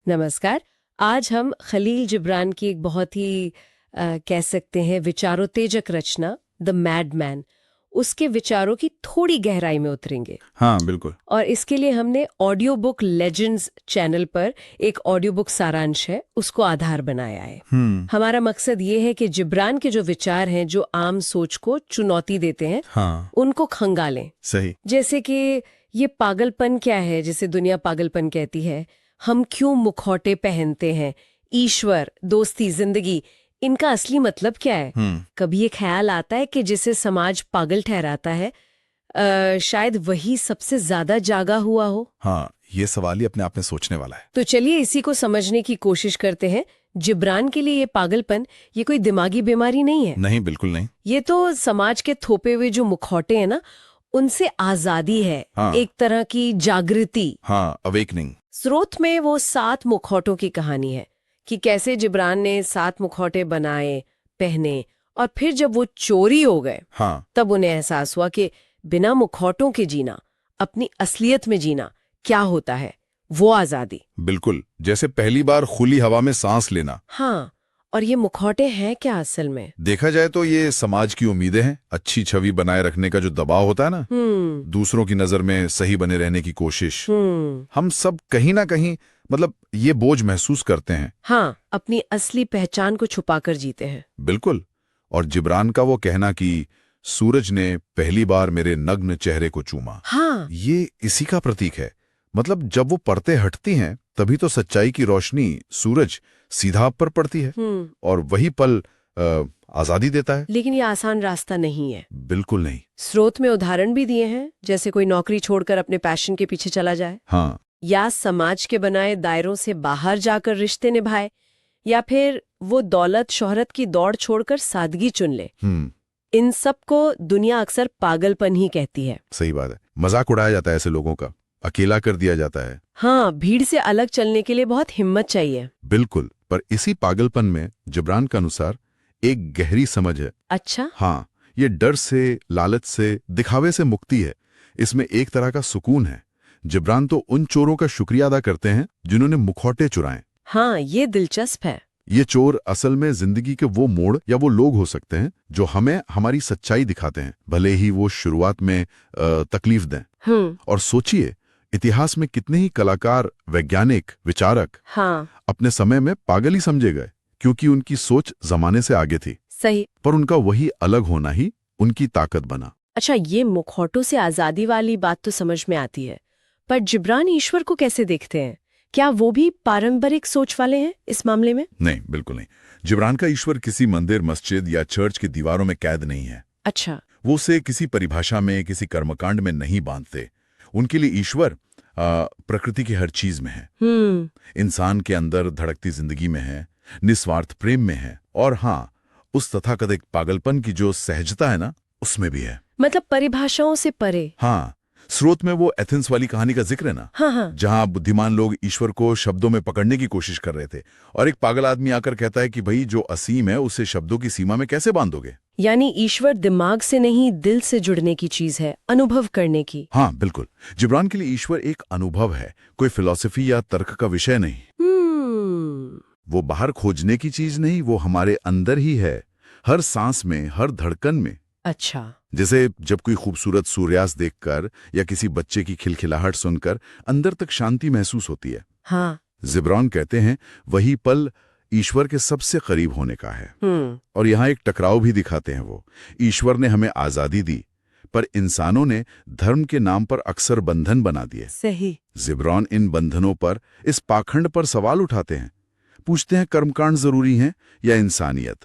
नमस्कार। आज हम खलील जिब्रान की एक बहुत ही कह सकते हैं विचारोत्तेजक रचना द मैडमैन, उसके विचारों की थोड़ी गहराई में उतरेंगे। हाँ बिल्कुल। और इसके लिए हमने ऑडियो बुक लेजेंड्स चैनल पर एक ऑडियो बुक सारांश है, उसको आधार बनाया है। हमारा मकसद ये है कि जिब्रान के जो विचार हैं, जो आम सोच को चुनौती देते हैं, हाँ उनको खंगालें। सही। जैसे कि ये पागलपन क्या है, जिसे दुनिया पागलपन कहती है, हम क्यों मुखौटे पहनते हैं, ईश्वर, दोस्ती, जिंदगी, इनका असली मतलब क्या है। कभी ये ख्याल आता है कि जिसे समाज पागल ठहराता है शायद वही सबसे ज्यादा जागा हुआ हो। हाँ, ये सवाल ही अपने आप में सोचने वाला है। तो चलिए इसी को समझने की कोशिश करते हैं। जिब्रान के लिए ये पागलपन, ये कोई दिमागी बीमारी नहीं है। नहीं, बिल्कुल नहीं। ये तो समाज के थोपे हुए जो मुखौटे हैं ना, उनसे आजादी है। हाँ। एक तरह की जागृति। हाँ, अवेकनिंग। स्रोत में वो 7 मुखौटों की कहानी है कि कैसे जिब्रान ने 7 मुखौटे बनाए, पहने, और फिर जब वो चोरी हो गए, हाँ तब उन्हें एहसास हुआ कि बिना मुखौटों के जीना, अपनी असलियत में जीना क्या होता है, वो आजादी। बिल्कुल, जैसे पहली बार खुली हवा में सांस लेना। हाँ, और ये मुखौटे हैं क्या असल में? देखा जाए तो ये समाज की उम्मीदें हैं, अच्छी छवि बनाए रखने का जो दबाव होता है ना, दूसरों की नजर में सही बने रहने की कोशिश। हम सब कहीं ना कहीं मतलब ये बोझ महसूस करते हैं। हाँ, अपनी असली पहचान को छुपाकर जीते हैं। बिल्कुल। और जिब्रान का वो कहना कि सूरज ने पहली बार मेरे नग्न चेहरे को चूमा, हाँ, ये इसी का प्रतीक है। मतलब जब वो परतें हटती हैं तभी तो सच्चाई की रोशनी, सूरज सीधा आप पर पड़ती है, और वही पल आजादी देता है। लेकिन ये आसान रास्ता नहीं है। बिल्कुल नहीं। स्रोत में उदाहरण भी दिए हैं, जैसे कोई नौकरी छोड़कर अपने पैशन के पीछे चला जाए, हाँ या समाज के बनाए दायरों से बाहर जाकर रिश्ते निभाए, या फिर वो दौलत शोहरत की दौड़ छोड़कर सादगी चुन ले। इन सब को दुनिया अक्सर पागलपन ही कहती है। सही बात है। मजाक उड़ाया जाता है ऐसे लोगों का, अकेला कर दिया जाता है। हाँ, भीड़ से अलग चलने के लिए बहुत हिम्मत चाहिए। बिल्कुल। पर इसी पागलपन में जिब्रान के अनुसार एक गहरी समझ है। अच्छा। हाँ, ये डर से, लालच से, दिखावे से मुक्ति है। इसमें एक तरह का सुकून है। जिब्रान तो उन चोरों का शुक्रिया अदा करते हैं जिन्होंने मुखौटे चुराए। हाँ, ये दिलचस्प है। ये चोर असल में जिंदगी के वो मोड़ या वो लोग हो सकते हैं जो हमें हमारी सच्चाई दिखाते हैं, भले ही वो शुरुआत में तकलीफ दें। और सोचिए, इतिहास में कितने ही कलाकार, वैज्ञानिक, विचारक अपने समय में पागल ही समझे गए, क्योंकि उनकी सोच जमाने से आगे थी। सही। पर उनका वही अलग होना ही उनकी ताकत बना। अच्छा, ये मुखौटों से आजादी वाली बात तो समझ में आती है, पर जिब्रान ईश्वर को कैसे देखते हैं? क्या वो भी पारंपरिक सोच वाले हैं इस मामले में? नहीं, बिल्कुल नहीं। जिब्रान का ईश्वर किसी मंदिर, मस्जिद या चर्च की दीवारों में कैद नहीं है। अच्छा। वो उसे किसी परिभाषा में, किसी कर्मकांड में नहीं बांधते। उनके लिए ईश्वर प्रकृति की हर चीज में है। इंसान के अंदर धड़कती जिंदगी में है, निस्वार्थ प्रेम में है, और हाँ, उस तथाकथित पागलपन की जो सहजता है ना, उसमें भी है। मतलब परिभाषाओं से परे। हाँ, स्रोत में वो एथेंस वाली कहानी का जिक्र है ना। हाँ। जहां बुद्धिमान लोग ईश्वर को शब्दों में पकड़ने की कोशिश कर रहे थे, और एक पागल आदमी आकर कहता है कि भाई, जो असीम है उसे शब्दों की सीमा में कैसे बांधोगे। यानी ईश्वर दिमाग से नहीं, दिल से जुड़ने की चीज है, अनुभव करने की। हाँ बिल्कुल। जिब्रान के लिए ईश्वर एक अनुभव है, कोई फिलॉसफी या तर्क का विषय नहीं। वो बाहर खोजने की चीज नहीं, वो हमारे अंदर ही है, हर सांस में, हर धड़कन में। अच्छा। जैसे जब कोई खूबसूरत सूर्यास्त देखकर या किसी बच्चे की खिलखिलाहट सुनकर अंदर तक शांति महसूस होती है। हाँ। जिब्रान कहते हैं वही पल ईश्वर के सबसे करीब होने का है। और यहाँ एक टकराव भी दिखाते हैं वो। ईश्वर ने हमें आजादी दी, पर इंसानों ने धर्म के नाम पर अक्सर बंधन बना दिए। सही। जिब्रान इन बंधनों पर, इस पाखंड पर सवाल उठाते हैं। पूछते हैं, कर्मकांड जरूरी हैं या इंसानियत?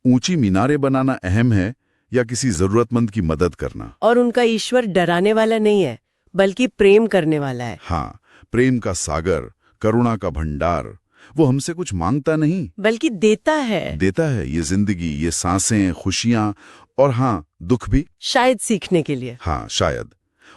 ऊंची मीनारें बनाना अहम है या किसी जरूरतमंद की मदद करना? और उनका ईश्वर डराने वाला नहीं है, बल्कि प्रेम करने वाला है। हाँ, प्रेम का सागर, करुणा का भंडार। वो हमसे कुछ मांगता नहीं, बल्कि देता है। देता है ये जिंदगी, ये सांसें, खुशियां, और हाँ, दुख भी, शायद सीखने के लिए। हाँ शायद।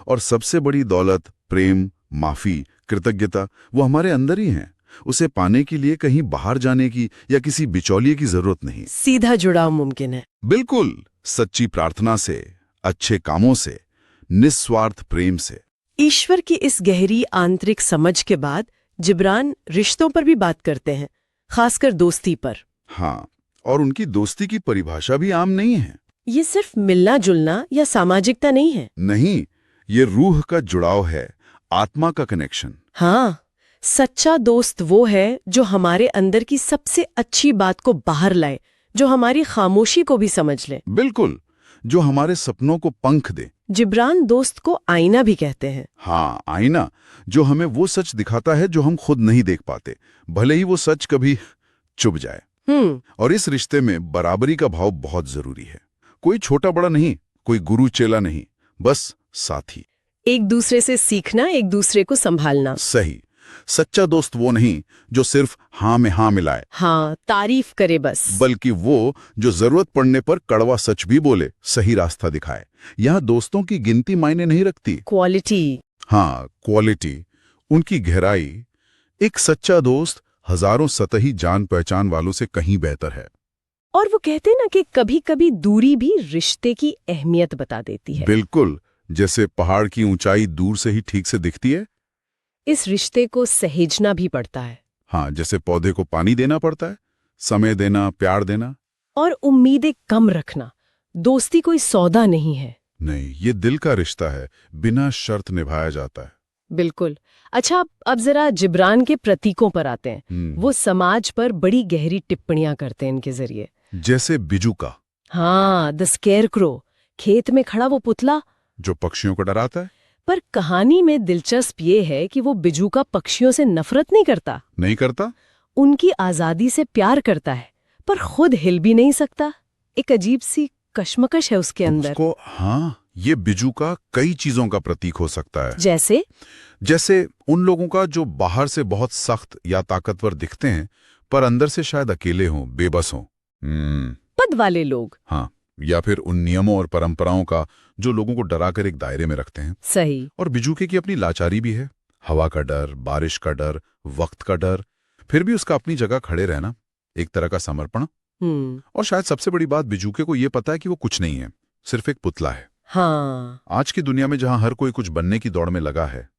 और सबसे बड़ी दौलत, प्रेम, माफी, कृतज्ञता, वो हमारे अंदर ही है। उसे पाने के लिए कहीं बाहर जाने की या किसी बिचौलिए की जरूरत नहीं। सीधा जुड़ाव मुमकिन है। बिल्कुल, सच्ची प्रार्थना से, अच्छे कामों से, निस्वार्थ प्रेम से। ईश्वर की इस गहरी आंतरिक समझ के बाद जिब्रान रिश्तों पर भी बात करते हैं, खासकर दोस्ती पर। हाँ, और उनकी दोस्ती की परिभाषा भी आम नहीं है। ये सिर्फ मिलना जुलना या सामाजिकता नहीं है। नहीं, ये रूह का जुड़ाव है, आत्मा का कनेक्शन। हाँ, सच्चा दोस्त वो है जो हमारे अंदर की सबसे अच्छी बात को बाहर लाए, जो हमारी खामोशी को भी समझ ले। बिल्कुल, जो हमारे सपनों को पंख दे। जिब्रान दोस्त को आईना भी कहते हैं। हाँ, आईना, जो हमें वो सच दिखाता है जो हम खुद नहीं देख पाते, भले ही वो सच कभी चुभ जाए। और इस रिश्ते में बराबरी का भाव बहुत जरूरी है। कोई छोटा बड़ा नहीं, कोई गुरु चेला नहीं, बस साथी। एक दूसरे से सीखना, एक दूसरे को संभालना। सही। सच्चा दोस्त वो नहीं जो सिर्फ हाँ में हाँ मिलाए, हाँ, तारीफ करे बस, बल्कि वो जो जरूरत पड़ने पर कड़वा सच भी बोले, सही रास्ता दिखाए। यहाँ दोस्तों की गिनती मायने नहीं रखती, क्वालिटी। हाँ, क्वालिटी, उनकी गहराई। एक सच्चा दोस्त हजारों सतही जान पहचान वालों से कहीं बेहतर है। और वो कहते हैं ना कि कभी-कभी दूरी भी रिश्ते की अहमियत बता देती है। बिल्कुल, जैसे पहाड़ की ऊंचाई दूर से ही ठीक से दिखती है। इस रिश्ते को सहेजना भी पड़ता है। हाँ, जैसे पौधे को पानी देना पड़ता है, समय देना, प्यार देना। और उम्मीदें कम रखना। दोस्ती कोई सौदा नहीं है। नहीं, ये दिल का रिश्ता है, बिना शर्त निभाया जाता है। बिल्कुल। अच्छा, अब जरा जिब्रान के प्रतीकों पर आते हैं। वो समाज पर बड़ी गहरी टिप्पणियां करते हैं इनके जरिए। जैसे बिजू का, हाँ, द स्केयरक्रो, खेत में खड़ा वो पुतला जो पक्षियों को डराता है। पर कहानी में दिलचस्प ये है कि वो बिजू का पक्षियों से नफरत नहीं करता, नहीं करता, उनकी आजादी से प्यार करता है, पर खुद हिल भी नहीं सकता। एक अजीब सी कश्मकश है उसके अंदर। उसको, हाँ, ये बिजू का कई चीजों का प्रतीक हो सकता है। जैसे उन लोगों का जो बाहर से बहुत सख्त या ताकतवर दिखते हैं, पर अंदर से शायद अकेले हों, बेबस हों। पद वाले लोग। हाँ, या फिर उन नियमों और परंपराओं का जो लोगों को डराकर एक दायरे में रखते हैं। सही। और बिजूके की अपनी लाचारी भी है, हवा का डर, बारिश का डर, वक्त का डर, फिर भी उसका अपनी जगह खड़े रहना, एक तरह का समर्पण। और शायद सबसे बड़ी बात, बिजूके को ये पता है कि वो कुछ नहीं है, सिर्फ एक पुतला है। हाँ। आज की दुनिया में जहां हर कोई कुछ बनने की दौड़ में लगा है,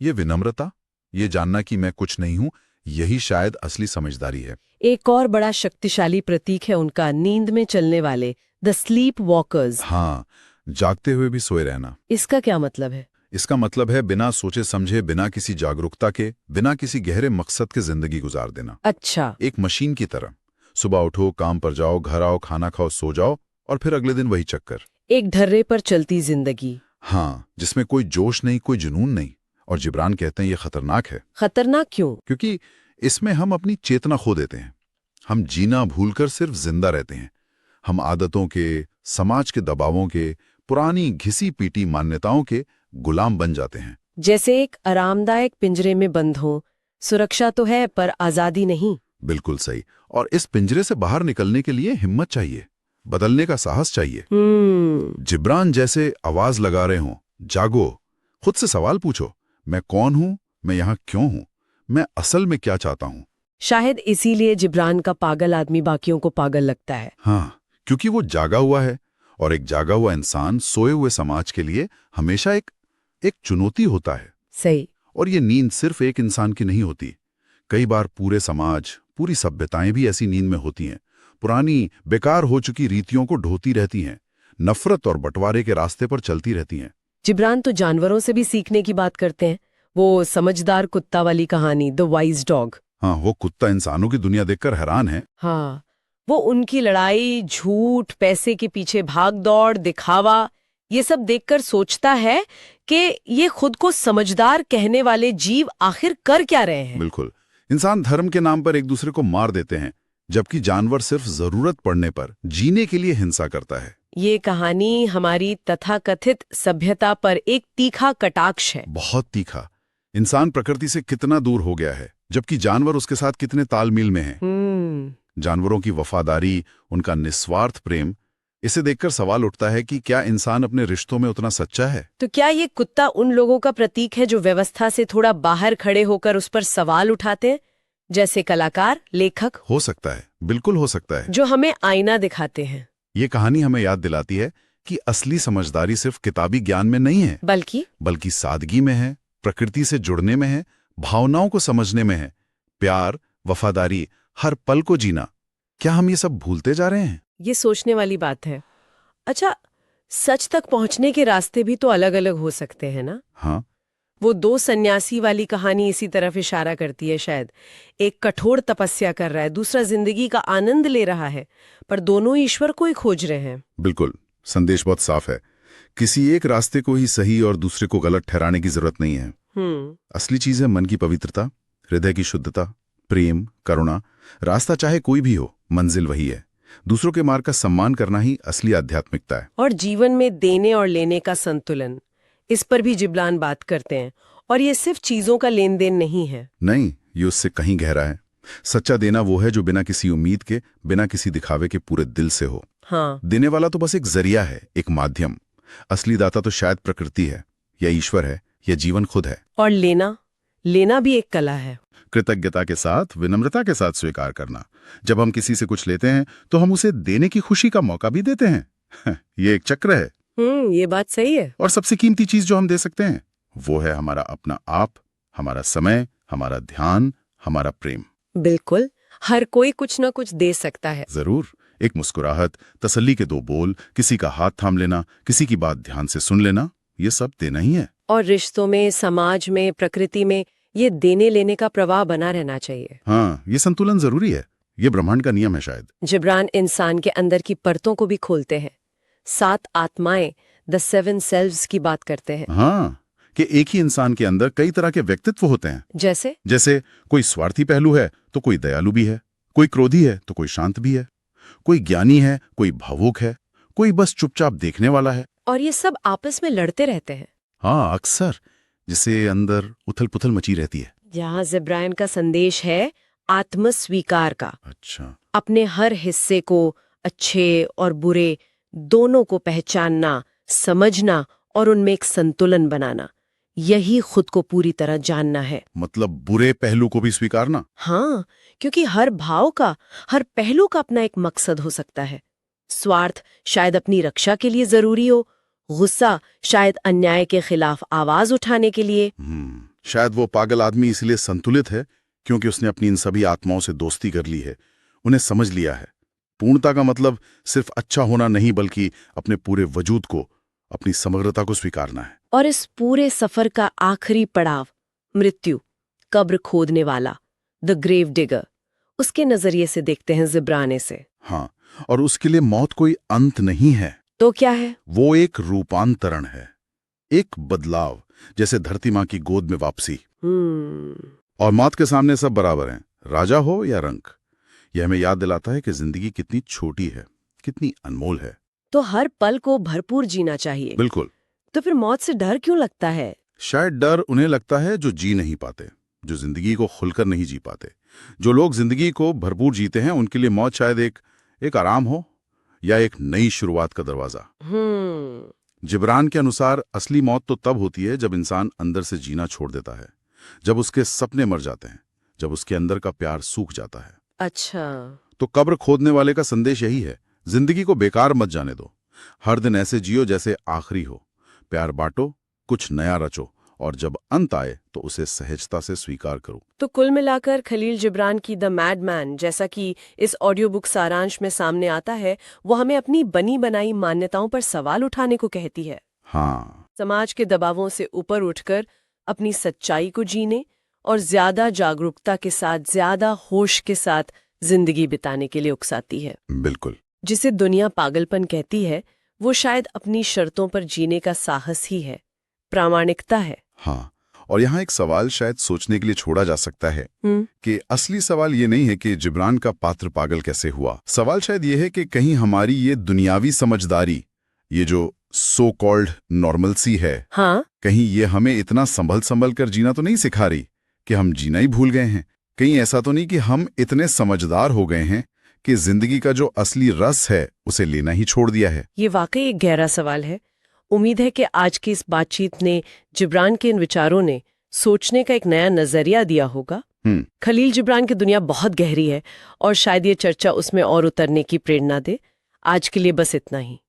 ये विनम्रता, ये जानना कि मैं कुछ नहीं हूं, यही शायद असली समझदारी है। एक और बड़ा शक्तिशाली प्रतीक है उनका, नींद में चलने वाले, द स्लीप वॉकर्स। हाँ, जागते हुए भी सोए रहना। इसका क्या मतलब है? इसका मतलब है बिना सोचे समझे, बिना किसी जागरूकता के, बिना किसी गहरे मकसद के जिंदगी गुजार देना। अच्छा। एक मशीन की तरह। सुबह उठो, काम पर जाओ, घर आओ, खाना खाओ, सो जाओ, और फिर अगले दिन वही चक्कर। एक ढर्रे पर चलती जिंदगी। हाँ, जिसमें कोई जोश नहीं, कोई जुनून नहीं। और जिब्रान कहते हैं ये खतरनाक है। खतरनाक क्यों? क्योंकि इसमें हम अपनी चेतना खो देते हैं। हम जीना भूलकर सिर्फ जिंदा रहते हैं। हम आदतों के, समाज के दबावों के, पुरानी घिसी पीटी मान्यताओं के गुलाम बन जाते हैं। जैसे एक आरामदायक पिंजरे में बंद हो, सुरक्षा तो है पर आजादी नहीं। बिल्कुल सही। और इस पिंजरे से बाहर निकलने के लिए हिम्मत चाहिए, बदलने का साहस चाहिए। जिब्रान जैसे आवाज लगा रहे हों, जागो, खुद से सवाल पूछो, मैं कौन हूं, मैं यहां क्यों हूं, मैं असल में क्या चाहता हूं। शायद इसीलिए जिब्रान का पागल आदमी बाकियों को पागल लगता है। हाँ, क्योंकि वो जागा हुआ है, और एक जागा हुआ इंसान सोए हुए समाज के लिए हमेशा एक चुनौती होता है। सही। और ये नींद सिर्फ एक इंसान की नहीं होती, कई बार पूरे समाज, पूरी सभ्यताएं भी ऐसी नींद में होती हैं। पुरानी बेकार हो चुकी रीतियों को ढोती रहती हैं, नफरत और बंटवारे के रास्ते पर चलती रहती हैं। जिब्रान तो जानवरों से भी सीखने की बात करते हैं। वो समझदार कुत्ता वाली कहानी, द वाइज डॉग। हाँ, वो कुत्ता इंसानों की दुनिया देखकर हैरान है। हाँ, वो उनकी लड़ाई, झूठ, पैसे के पीछे भाग दौड़, दिखावा, ये सब देखकर सोचता है कि ये खुद को समझदार कहने वाले जीव आखिर कर क्या रहे हैं। बिल्कुल। इंसान धर्म के नाम पर एक दूसरे को मार देते हैं, जबकि जानवर सिर्फ जरूरत पड़ने पर जीने के लिए हिंसा करता है। ये कहानी हमारी तथाकथित सभ्यता पर एक तीखा कटाक्ष है। बहुत तीखा। इंसान प्रकृति से कितना दूर हो गया है, जबकि जानवर उसके साथ कितने तालमेल में हैं। जानवरों की वफादारी, उनका निस्वार्थ प्रेम, इसे देखकर सवाल उठता है कि क्या इंसान अपने रिश्तों में उतना सच्चा है? तो क्या ये कुत्ता उन लोगों का प्रतीक है जो व्यवस्था से थोड़ा बाहर खड़े होकर उस पर सवाल उठाते हैं, जैसे कलाकार, लेखक? हो सकता है, बिल्कुल हो सकता है। जो हमें आईना दिखाते हैं। ये कहानी हमें याद दिलाती है कि असली समझदारी सिर्फ किताबी ज्ञान में नहीं है, बल्कि सादगी में है, प्रकृति से जुड़ने में है, भावनाओं को समझने में है, प्यार, वफादारी, हर पल को जीना। क्या हम ये सब भूलते जा रहे हैं? ये सोचने वाली बात है। अच्छा, सच तक पहुंचने के रास्ते भी तो अलग अलग हो सकते हैं ना? हाँ, वो दो सन्यासी वाली कहानी इसी तरफ इशारा करती है शायद। एक कठोर तपस्या कर रहा है, दूसरा जिंदगी का आनंद ले रहा है, पर दोनों ईश्वर को ही खोज रहे हैं। बिल्कुल। संदेश बहुत साफ है। किसी एक रास्ते को ही सही और दूसरे को गलत ठहराने की जरूरत नहीं है। असली चीज है मन की पवित्रता, हृदय की शुद्धता, प्रेम, करुणा। रास्ता चाहे कोई भी हो, मंजिल वही है। दूसरों के मार्ग का सम्मान करना ही असली आध्यात्मिकता है। और जीवन में देने और लेने का संतुलन, इस पर भी जिब्रान बात करते हैं। और ये सिर्फ चीजों का लेन देन नहीं है। नहीं, ये उससे कहीं गहरा है। सच्चा देना वो है जो बिना किसी उम्मीद के, बिना किसी दिखावे के पूरे दिल से हो। हाँ। देने वाला तो बस एक जरिया है, एक माध्यम। असली दाता तो शायद प्रकृति है, या ईश्वर है, या जीवन खुद है। और लेना भी एक कला है। कृतज्ञता के साथ, विनम्रता के साथ स्वीकार करना। जब हम किसी से कुछ लेते हैं तो हम उसे देने की खुशी का मौका भी देते हैं। ये एक चक्र है। ये बात सही है। और सबसे कीमती चीज जो हम दे सकते हैं वो है हमारा अपना आप, हमारा समय, हमारा ध्यान, हमारा प्रेम। बिल्कुल, हर कोई कुछ ना कुछ दे सकता है। जरूर। एक मुस्कुराहट, तसल्ली के 2 बोल, किसी का हाथ थाम लेना, किसी की बात ध्यान से सुन लेना, ये सब देना ही है। और रिश्तों में, समाज में, प्रकृति में ये देने लेने का प्रवाह बना रहना चाहिए। हाँ, ये संतुलन जरूरी है। ये ब्रह्मांड का नियम है शायद। जिब्रान इंसान के अंदर की परतों को भी खोलते हैं। 7 आत्माएं, द 7 सेल्व्स की बात करते हैं। हाँ, कि एक ही इंसान के अंदर कई तरह के व्यक्तित्व होते हैं। जैसे कोई स्वार्थी पहलू है तो कोई दयालु भी है, कोई क्रोधी है तो कोई शांत भी है, कोई ज्ञानी है, कोई भावुक है, कोई बस चुपचाप देखने वाला है। और ये सब आपस में लड़ते रहते हैं। हाँ, अक्सर, जिसे अंदर उथल पुथल मची रहती है। यहाँ जिब्रान का संदेश है आत्मस्वीकार का। अच्छा। अपने हर हिस्से को, अच्छे और बुरे दोनों को पहचानना, समझना और उनमें एक संतुलन बनाना, यही खुद को पूरी तरह जानना है। मतलब बुरे पहलू को भी स्वीकारना? हाँ, क्योंकि हर भाव का, हर पहलू का अपना एक मकसद हो सकता है। स्वार्थ शायद अपनी रक्षा के लिए जरूरी हो, गुस्सा शायद अन्याय के खिलाफ आवाज उठाने के लिए। शायद वो पागल आदमी इसलिए संतुलित है क्योंकि उसने अपनी इन सभी आत्माओं से दोस्ती कर ली है, उन्हें समझ लिया है। पूर्णता का मतलब सिर्फ अच्छा होना नहीं, बल्कि अपने पूरे वजूद को, अपनी समग्रता को स्वीकारना है। और इस पूरे सफर का आखिरी पड़ाव, मृत्यु, कब्र खोदने वाला, द ग्रेव डिगर, उसके नजरिए से देखते हैं जिब्रान से। हाँ, और उसके लिए मौत कोई अंत नहीं है। तो क्या है? वो एक रूपांतरण है, एक बदलाव, जैसे धरती माँ की गोद में वापसी। और मौत के सामने सब बराबर हैं, राजा हो या रंक। यह हमें याद दिलाता है कि जिंदगी कितनी छोटी है, कितनी अनमोल है। तो हर पल को भरपूर जीना चाहिए। बिल्कुल। तो फिर मौत से डर क्यों लगता है? शायद डर उन्हें लगता है जो जी नहीं पाते, जो जिंदगी को खुलकर नहीं जी पाते। जो लोग जिंदगी को भरपूर जीते हैं उनके लिए मौत शायद एक आराम हो, या एक नई शुरुआत का दरवाजा। जिब्रान के अनुसार असली मौत तो तब होती है जब इंसान अंदर से जीना छोड़ देता है, जब उसके सपने मर जाते हैं, जब उसके अंदर का प्यार सूख जाता है। अच्छा। तो कब्र खोदने वाले का संदेश यही है, जिंदगी को बेकार मत जाने दो। हर दिन ऐसे जियो जैसे आखिरी हो। प्यार बांटो, कुछ नया रचो, और जब अंत आए तो उसे सहजता से स्वीकार करो। तो कुल मिलाकर खलील जिब्रान की द मैडमैन, जैसा कि इस ऑडियो बुक सारांश में सामने आता है, वो हमें अपनी बनी बनाई मान्यताओं पर सवाल उठाने को कहती है। हाँ, समाज के दबावों से ऊपर उठकर अपनी सच्चाई को जीने और ज्यादा जागरूकता के साथ, ज्यादा होश के साथ जिंदगी बिताने के लिए उकसाती है। बिल्कुल। जिसे दुनिया पागलपन कहती है, वो शायद अपनी शर्तों पर जीने का साहस ही है, प्रामाणिकता है। हाँ, और यहाँ एक सवाल शायद सोचने के लिए छोड़ा जा सकता है कि असली सवाल ये नहीं है कि जिब्रान का पात्र पागल कैसे हुआ। सवाल शायद ये है कि कहीं हमारी ये दुनियावी समझदारी, ये जो सो कॉल्ड नॉर्मलसी है, हाँ? कहीं ये हमें इतना संभल कर जीना तो नहीं सिखा रही कि हम जीना ही भूल गए हैं। कहीं ऐसा तो नहीं कि हम इतने समझदार हो गए हैं कि जिंदगी का जो असली रस है उसे लेना ही छोड़ दिया है। ये वाकई एक गहरा सवाल है। उम्मीद है कि आज की इस बातचीत ने, जिब्रान के इन विचारों ने सोचने का एक नया नजरिया दिया होगा। खलील जिब्रान की दुनिया बहुत गहरी है और शायद ये चर्चा उसमें और उतरने की प्रेरणा दे। आज के लिए बस इतना ही।